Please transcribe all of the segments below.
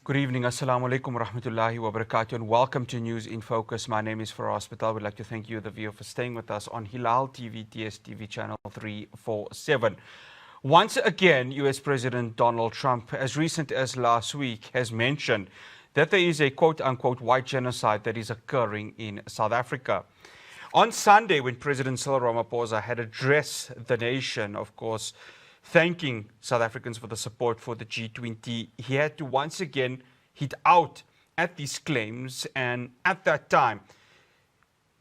Good evening, Assalamu alaikum wa rahmatullahi wa barakatuh, and welcome to News in Focus. My name is Faraz Patel. We'd like to thank you, the viewer, for staying with us on Hilaal TV, DSTV channel 347. Once again, US President Donald Trump, as recent as last week, has mentioned that there is a quote-unquote white genocide that is occurring in South Africa. On Sunday, when President Cyril Ramaphosa had addressed the nation, of course, thanking South Africans for the support for the G20, he had to once again hit out at these claims, and at that time,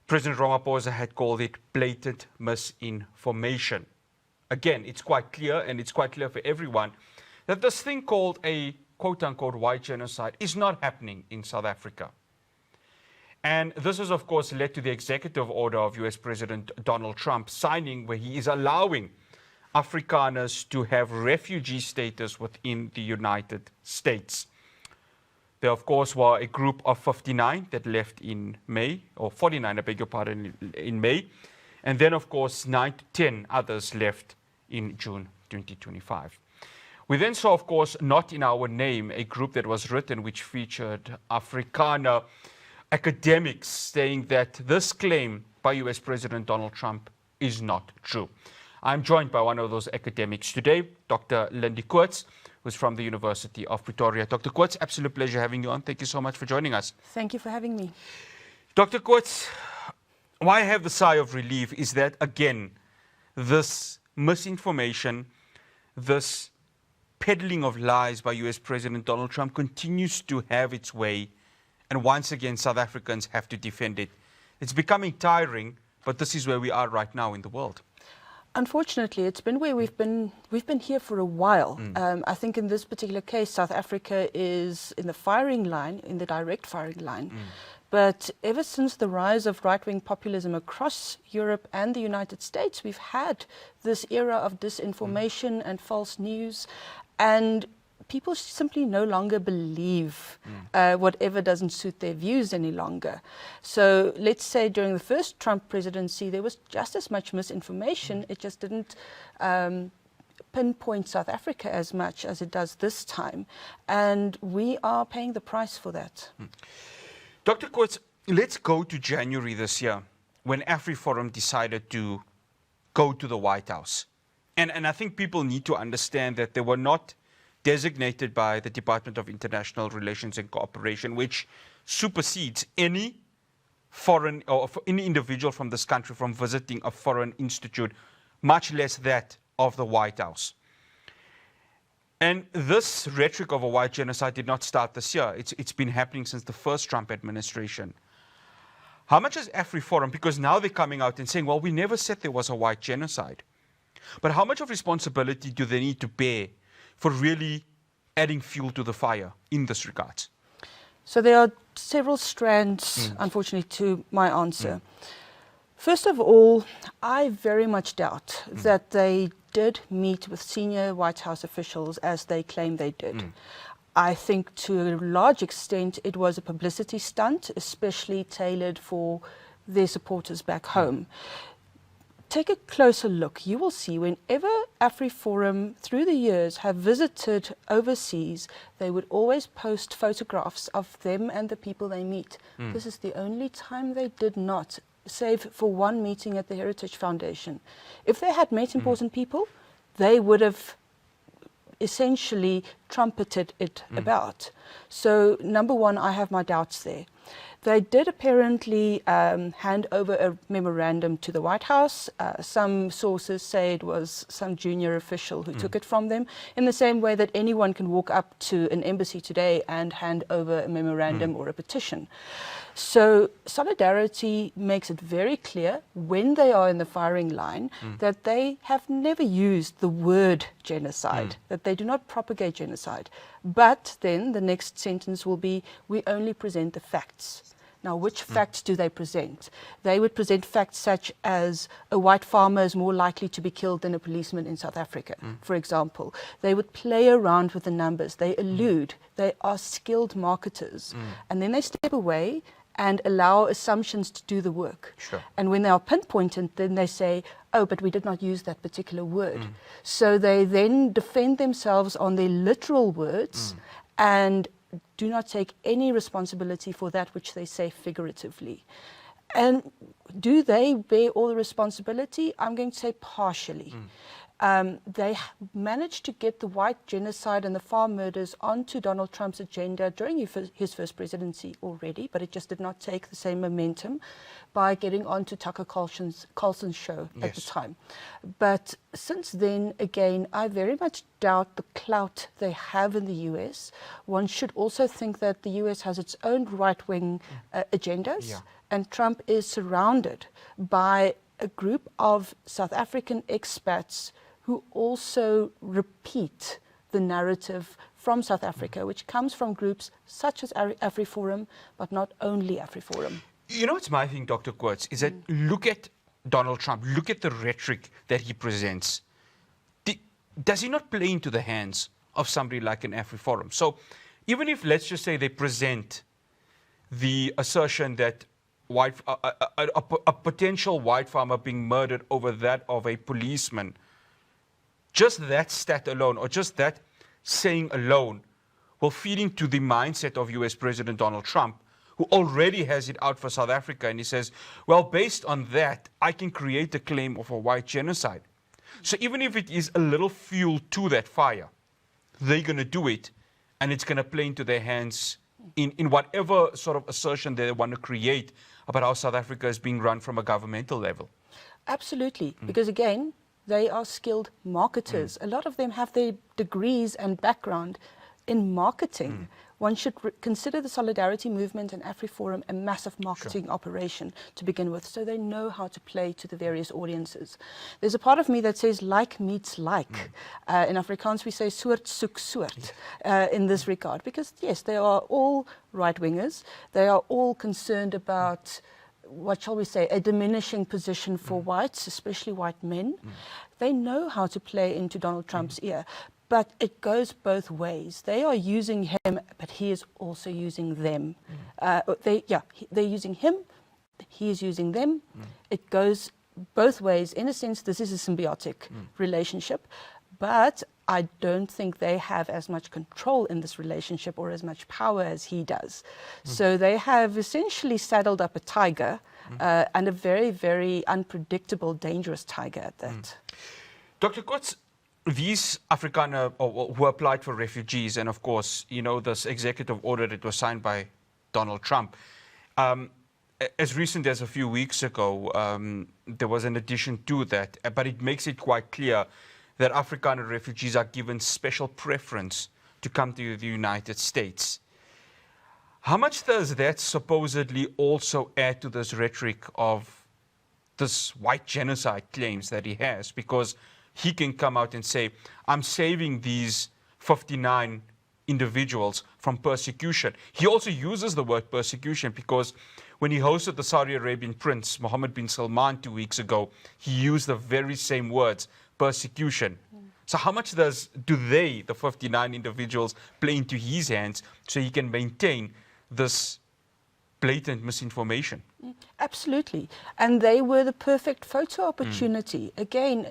President Ramaphosa had called it blatant misinformation. Again, it's quite clear, and it's quite clear for everyone, that this thing called a quote-unquote white genocide is not happening in South Africa. And this has, of course, led to the executive order of US President Donald Trump signing, where he is allowing Afrikaners to have refugee status within the United States. There, of course, were a group of 59 that left in May, or 49, I beg your pardon, in May. And then, of course, 9 to 10 others left in June 2025. We then saw, of course, Not in Our Name, a group that was written which featured Afrikaner academics saying that this claim by US President Donald Trump is not true. I'm joined by one of those academics today, Dr. Lindie Koorts, who's from the University of Pretoria. Dr. Koorts, absolute pleasure having you on. Thank you so much for joining us. Thank you for having me. Dr. Koorts, why I have the sigh of relief is that, again, this misinformation, this peddling of lies by US President Donald Trump continues to have its way, and once again, South Africans have to defend it. It's becoming tiring, but this is where we are right now in the world. Unfortunately, it's been where we've been here for a while. I think in this particular case, South Africa is in the firing line, in the direct firing line. But ever since the rise of right-wing populism across Europe and the United States, we've had this era of disinformation and false news, and people simply no longer believe whatever doesn't suit their views any longer. So let's say during the first Trump presidency, there was just as much misinformation. It just didn't pinpoint South Africa as much as it does this time. And we are paying the price for that. Dr. Koorts, let's go to January this year, when Afriforum decided to go to the White House. And I think people need to understand that they were not designated by the Department of International Relations and Cooperation, which supersedes any foreign or any individual from this country from visiting a foreign institute, much less that of the White House. And this rhetoric of a white genocide did not start this year. It's been happening since the first Trump administration. How much has Afriforum, because now they're coming out and saying, well, we never said there was a white genocide, but how much of responsibility do they need to bear for really adding fuel to the fire in this regard? So there are several strands, unfortunately, to my answer. First of all, I very much doubt that they did meet with senior White House officials as they claim they did. I think to a large extent it was a publicity stunt, especially tailored for their supporters back home. Take a closer look. You will see whenever Afriforum through the years have visited overseas, they would always post photographs of them and the people they meet. This is the only time they did not, save for one meeting at the Heritage Foundation. If they had met important people, they would have essentially trumpeted it about. So number one, I have my doubts there. They did apparently hand over a memorandum to the White House. Some sources say it was some junior official who took it from them, in the same way that anyone can walk up to an embassy today and hand over a memorandum or a petition. So Solidarity makes it very clear when they are in the firing line that they have never used the word genocide, that they do not propagate genocide. But then the next sentence will be, we only present the facts. Now, which facts do they present? They would present facts such as a white farmer is more likely to be killed than a policeman in South Africa, for example. They would play around with the numbers. They allude. They are skilled marketers. And then they step away and allow assumptions to do the work. Sure. And when they are pinpointed, then they say, oh, but we did not use that particular word. So they then defend themselves on their literal words and do not take any responsibility for that which they say figuratively. And do they bear all the responsibility? I'm going to say partially. They managed to get the white genocide and the farm murders onto Donald Trump's agenda during his first presidency already, but it just did not take the same momentum by getting onto Tucker Carlson's show at the time. But since then, again, I very much doubt the clout they have in the US. One should also think that the US has its own right-wing agendas, and Trump is surrounded by a group of South African expats who also repeat the narrative from South Africa, which comes from groups such as Afriforum, but not only Afriforum. You know, it's my thing, Dr. Koorts, is that look at Donald Trump, look at the rhetoric that he presents. Does he not play into the hands of somebody like an Afriforum? So even if, let's just say, they present the assertion that a potential white farmer being murdered over that of a policeman, just that stat alone, or just that saying alone, will feed into the mindset of US President Donald Trump, who already has it out for South Africa. And he says, well, based on that, I can create a claim of a white genocide. So even if it is a little fuel to that fire, they're going to do it, and it's going to play into their hands in whatever sort of assertion they want to create about how South Africa is being run from a governmental level. Absolutely, because again, they are skilled marketers. A lot of them have their degrees and background in marketing. One should consider the Solidarity Movement and Afriforum a massive marketing operation to begin with, so they know how to play to the various audiences. There's a part of me that says like meets like. In Afrikaans we say soort soek soort in this regard, because yes, they are all right-wingers. They are all concerned about, what shall we say, a diminishing position for whites, especially white men. They know how to play into Donald Trump's ear. But it goes both ways. They are using him, but he is also using them. They're using him, he is using them. It goes both ways. In a sense, this is a symbiotic relationship, but I don't think they have as much control in this relationship or as much power as he does. So they have essentially saddled up a tiger, and a very, very unpredictable, dangerous tiger at that. Dr. Koorts, these Afrikaner who applied for refugees, and of course, you know, this executive order that was signed by Donald Trump, as recent as a few weeks ago, there was an addition to that, but it makes it quite clear that Afrikaner refugees are given special preference to come to the United States. How much does that supposedly also add to this rhetoric of this white genocide claims that he has? Because he can come out and say, I'm saving these 59 individuals from persecution. He also uses the word persecution because when he hosted the Saudi Arabian Prince, Mohammed bin Salman, 2 weeks ago, he used the very same words, persecution. So how much do they, the 59 individuals, play into his hands so he can maintain this blatant misinformation? Absolutely. And they were the perfect photo opportunity. Again,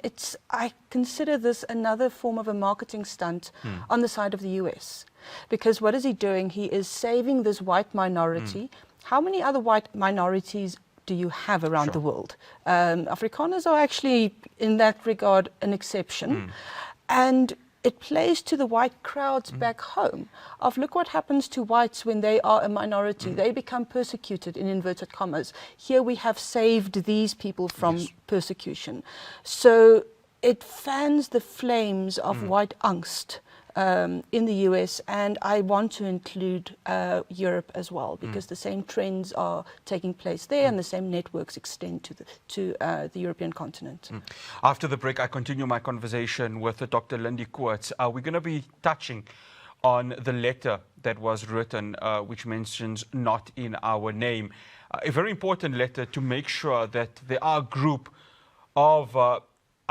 I consider this another form of a marketing stunt on the side of the US. Because what is he doing? He is saving this white minority. How many other white minorities do you have around the world? Afrikaners are actually, in that regard, an exception. And it plays to the white crowds back home of, look what happens to whites when they are a minority. They become persecuted, in inverted commas. Here we have saved these people from persecution. So it fans the flames of white angst in the US, and I want to include Europe as well, because the same trends are taking place there and the same networks extend to the European continent. After the break, I continue my conversation with Dr. Lindie Koorts. We're going to be touching on the letter that was written, which mentions not in our name. A very important letter to make sure that there are a group of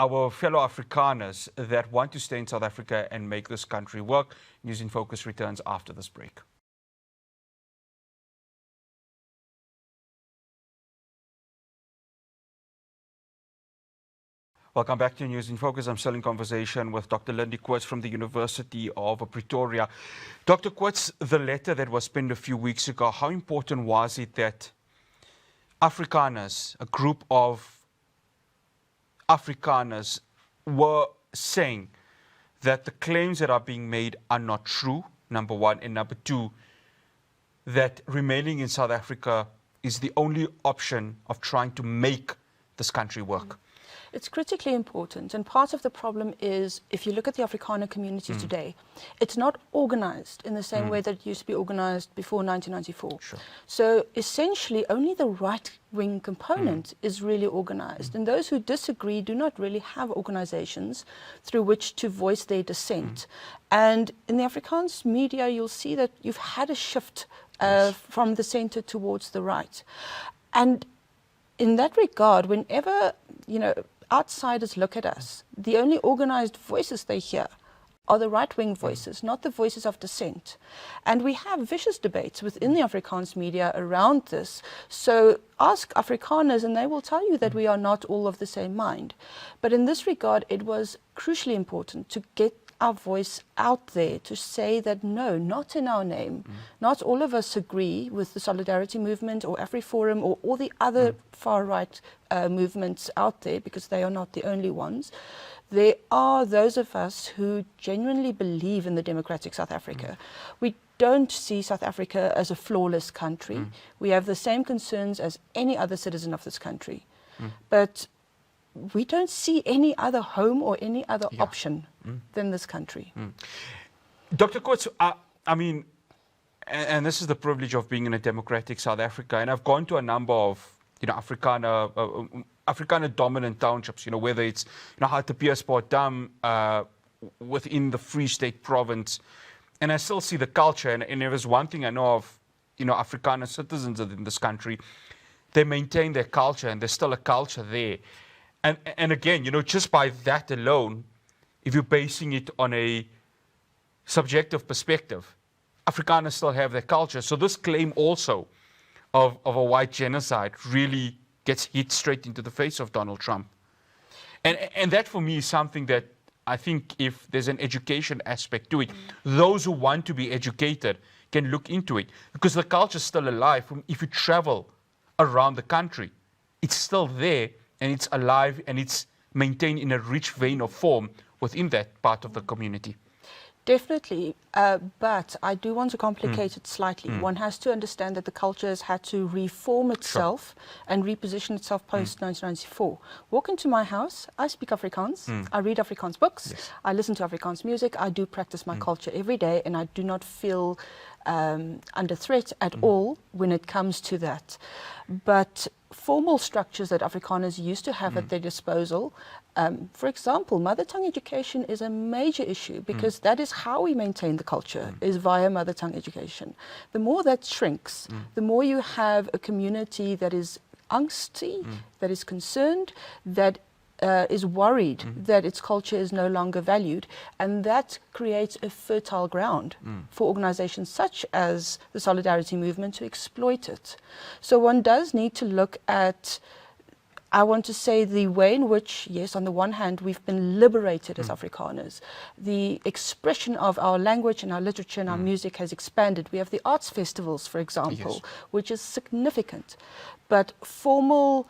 our fellow Afrikaners that want to stay in South Africa and make this country work. News in Focus returns after this break. Welcome back to News in Focus. I'm still in conversation with Dr. Lindie Koorts from the University of Pretoria. Dr. Koorts, the letter that was penned a few weeks ago, how important was it that Afrikaners, a group of Afrikaners, were saying that the claims that are being made are not true, number one, and number two, that remaining in South Africa is the only option of trying to make this country work? It's critically important, and part of the problem is, if you look at the Afrikaner community today, it's not organized in the same way that it used to be organized before 1994. Sure. So essentially, only the right-wing component is really organized, and those who disagree do not really have organizations through which to voice their dissent. And in the Afrikaans media, you'll see that you've had a shift from the center towards the right. And in that regard, whenever, outsiders look at us, the only organized voices they hear are the right-wing voices, not the voices of dissent. And we have vicious debates within the Afrikaans media around this. So ask Afrikaners and they will tell you that we are not all of the same mind. But in this regard, it was crucially important to get our voice out there to say that no, not in our name. Not all of us agree with the Solidarity movement or Afriforum or all the other far-right movements out there, because they are not the only ones. There are those of us who genuinely believe in the democratic South Africa. We don't see South Africa as a flawless country. We have the same concerns as any other citizen of this country. But we don't see any other home or any other option than this country. Dr. Koorts, I mean, and this is the privilege of being in a democratic South Africa, and I've gone to a number of, Afrikaner dominant townships, whether it's, Hartbeespoort Dam within the Free State province, and I still see the culture, and if there's one thing I know of, Afrikaner citizens in this country, they maintain their culture, and there's still a culture there. And again, just by that alone, if you're basing it on a subjective perspective, Afrikaners still have their culture. So this claim also of a white genocide really gets hit straight into the face of Donald Trump. And that for me is something that I think if there's an education aspect to it, those who want to be educated can look into it, because the culture is still alive. If you travel around the country, it's still there. And it's alive and it's maintained in a rich vein of form within that part of the community. Definitely, but I do want to complicate it slightly. One has to understand that the culture has had to reform itself and reposition itself post-1994. Walk into my house, I speak Afrikaans, I read Afrikaans books, I listen to Afrikaans music, I do practice my culture every day, and I do not feel under threat at all when it comes to that. But formal structures that Afrikaners used to have at their disposal, for example, mother tongue education is a major issue, because that is how we maintain the culture, is via mother tongue education. The more that shrinks, the more you have a community that is angsty, that is concerned, that is worried that its culture is no longer valued, and that creates a fertile ground for organizations such as the Solidarity movement to exploit it. So one does need to look at, I want to say, the way in which, yes, on the one hand, we've been liberated as Afrikaners. The expression of our language and our literature and our music has expanded. We have the arts festivals, for example, which is significant. But formal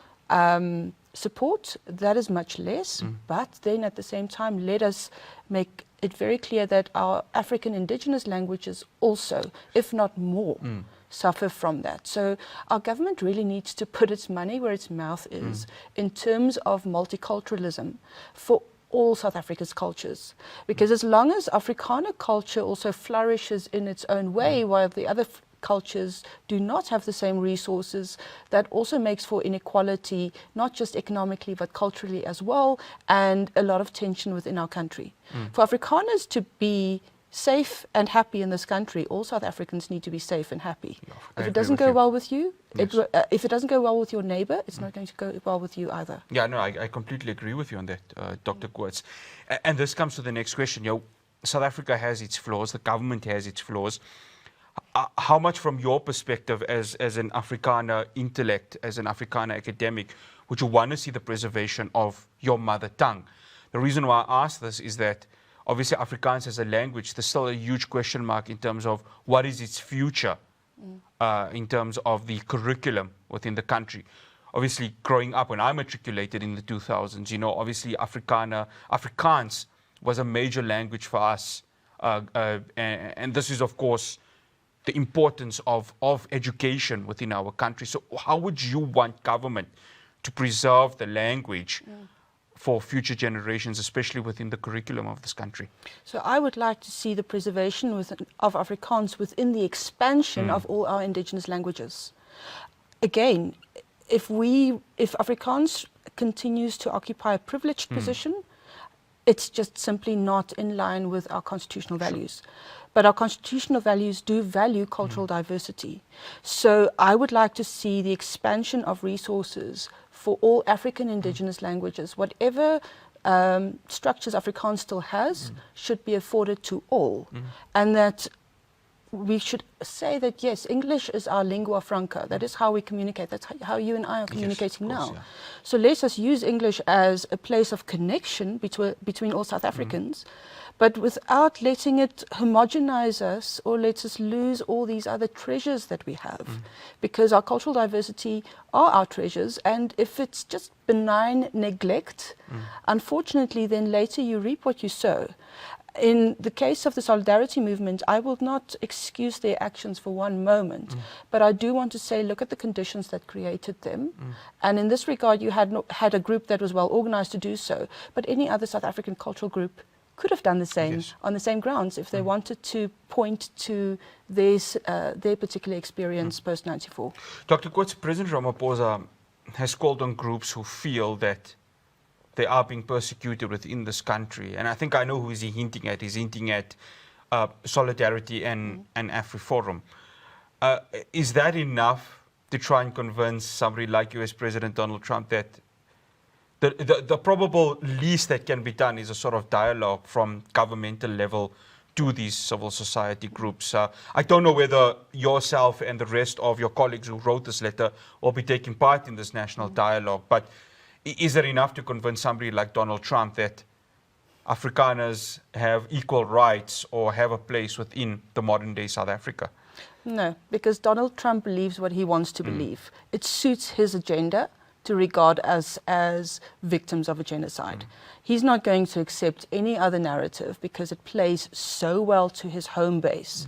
support, that is much less, but then at the same time, let us make it very clear that our African indigenous languages also, if not more, suffer from that. So our government really needs to put its money where its mouth is in terms of multiculturalism for all South Africa's cultures. Because as long as Afrikaner culture also flourishes in its own way, while the other cultures do not have the same resources, that also makes for inequality, not just economically but culturally as well, and a lot of tension within our country. For Afrikaners to be safe and happy in this country, all South Africans need to be safe and happy. If it doesn't go well with you, if it doesn't go well with your neighbor, it's not going to go well with you either. Yeah, no, I completely agree with you on that, Dr. Koorts. And this comes to the next question. South Africa has its flaws, the government has its flaws. how much from your perspective as an Afrikaner intellect, as an Afrikaner academic, would you want to see the preservation of your mother tongue? The reason why I ask this is that obviously Afrikaans as a language, there's still a huge question mark in terms of what is its future in terms of the curriculum within the country. Obviously, growing up, when I matriculated in the 2000s, you know, obviously Afrikaans was a major language for us. And this is, of course, the importance of education within our country. So how would you want government to preserve the language for future generations, especially within the curriculum of this country? So I would like to see the preservation of Afrikaans within the expansion of all our indigenous languages. Again, if Afrikaans continues to occupy a privileged position, it's just simply not in line with our constitutional values. But our constitutional values do value cultural diversity. So I would like to see the expansion of resources for all African indigenous languages. Whatever structures Afrikaans still has should be afforded to all. And that we should say that, yes, English is our lingua franca. That is how we communicate. That's how you and I are communicating now. Yeah. So let us use English as a place of connection between all South Africans, but without letting it homogenize us or let us lose all these other treasures that we have. Because our cultural diversity are our treasures, and if it's just benign neglect, unfortunately, then later you reap what you sow. In the case of the Solidarity movement, I will not excuse their actions for one moment, but I do want to say, look at the conditions that created them. And in this regard, you had a group that was well organized to do so, but any other South African cultural group could have done the same on the same grounds if they wanted to point to their particular experience post-94. Dr. Koorts, President Ramaphosa has called on groups who feel that they are being persecuted within this country. And I think I know who is he hinting at. He's hinting at Solidarity and Afriforum. Is that enough to try and convince somebody like US President Donald Trump that the probable least that can be done is a sort of dialogue from governmental level to these civil society groups? I don't know whether yourself and the rest of your colleagues who wrote this letter will be taking part in this national dialogue, but is it enough to convince somebody like Donald Trump that Afrikaners have equal rights or have a place within the modern day South Africa? No, because Donald Trump believes what he wants to believe. It suits his agenda to regard us as victims of a genocide. He's not going to accept any other narrative because it plays so well to his home base.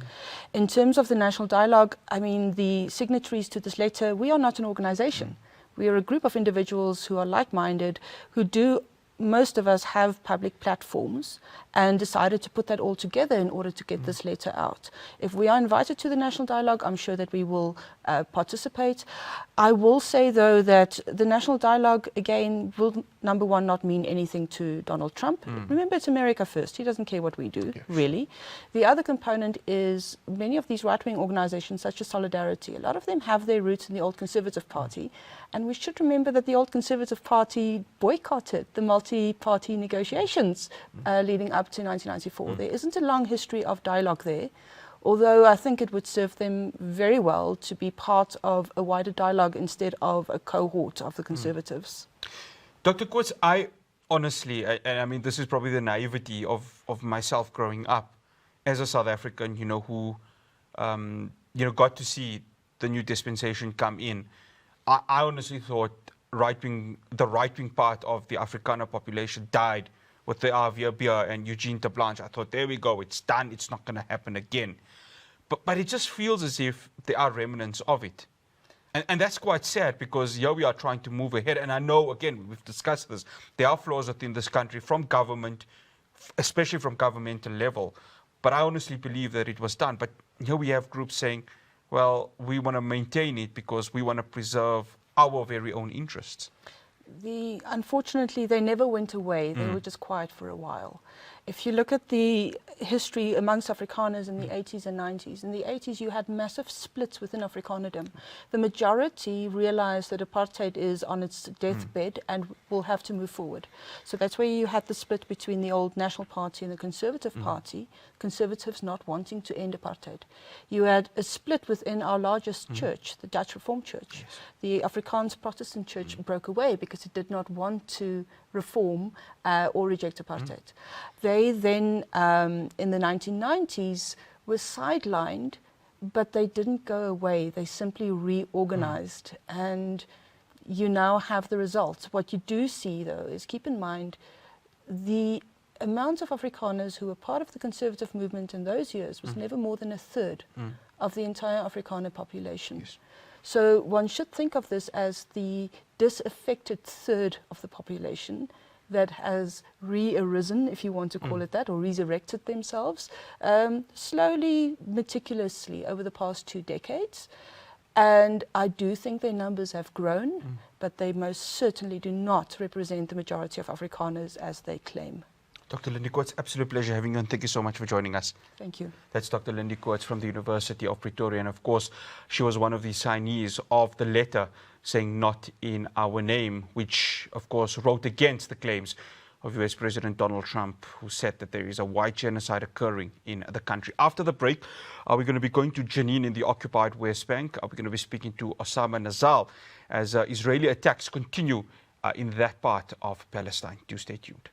In terms of the national dialogue, I mean, the signatories to this letter, we are not an organization. We are a group of individuals who are like-minded, who do, most of us have public platforms, and decided to put that all together in order to get this letter out. If we are invited to the national dialogue, I'm sure that we will participate. I will say, though, that the national dialogue, again, will, number one, not mean anything to Donald Trump. Remember, it's America first. He doesn't care what we do, really. The other component is many of these right-wing organizations, such as Solidarity, a lot of them have their roots in the old Conservative Party. And we should remember that the old Conservative Party boycotted the multi-party negotiations leading up to 1994. There isn't a long history of dialogue there, although I think it would serve them very well to be part of a wider dialogue instead of a cohort of the Conservatives. Dr. Koorts, I honestly, and I mean, this is probably the naivety of myself growing up as a South African, you know, who, you know, got to see the new dispensation come in. I honestly thought the right-wing part of the Afrikaner population died with the RV Beer and Eugene de Blanche. I thought, there we go, it's done, it's not going to happen again. But it just feels as if there are remnants of it. And that's quite sad, because here we are trying to move ahead. And I know, again, we've discussed this, there are flaws within this country from government, especially from governmental level. But I honestly believe that it was done. But here we have groups saying, well, we want to maintain it because we want to preserve our very own interests. Unfortunately, they never went away. They were just quiet for a while. If you look at the history amongst Afrikaners in the 80s and 90s, in the 80s you had massive splits within Afrikanerdom. The majority realized that apartheid is on its deathbed and will have to move forward. So that's where you had the split between the old National Party and the Conservative Party, Conservatives not wanting to end apartheid. You had a split within our largest church, the Dutch Reformed Church. Yes. The Afrikaans Protestant Church broke away because it did not want to reform or reject apartheid. They then, in the 1990s, were sidelined, but they didn't go away. They simply reorganized, and you now have the results. What you do see, though, is keep in mind the amount of Afrikaners who were part of the conservative movement in those years was never more than a third of the entire Afrikaner population. Yes. So one should think of this as the disaffected third of the population that has re-arisen, if you want to call it that, or resurrected themselves, slowly, meticulously over the past 2 decades. And I do think their numbers have grown, but they most certainly do not represent the majority of Afrikaners as they claim. Dr. Lindie Koorts, absolute pleasure having you, and thank you so much for joining us. Thank you. That's Dr. Lindie Koorts from the University of Pretoria, and of course, she was one of the signees of the letter saying "not in our name," which of course wrote against the claims of US President Donald Trump, who said that there is a white genocide occurring in the country. After the break, we're going to be going to Jenin in the occupied West Bank. We're going to be speaking to Osama Nazal as Israeli attacks continue in that part of Palestine. Do stay tuned.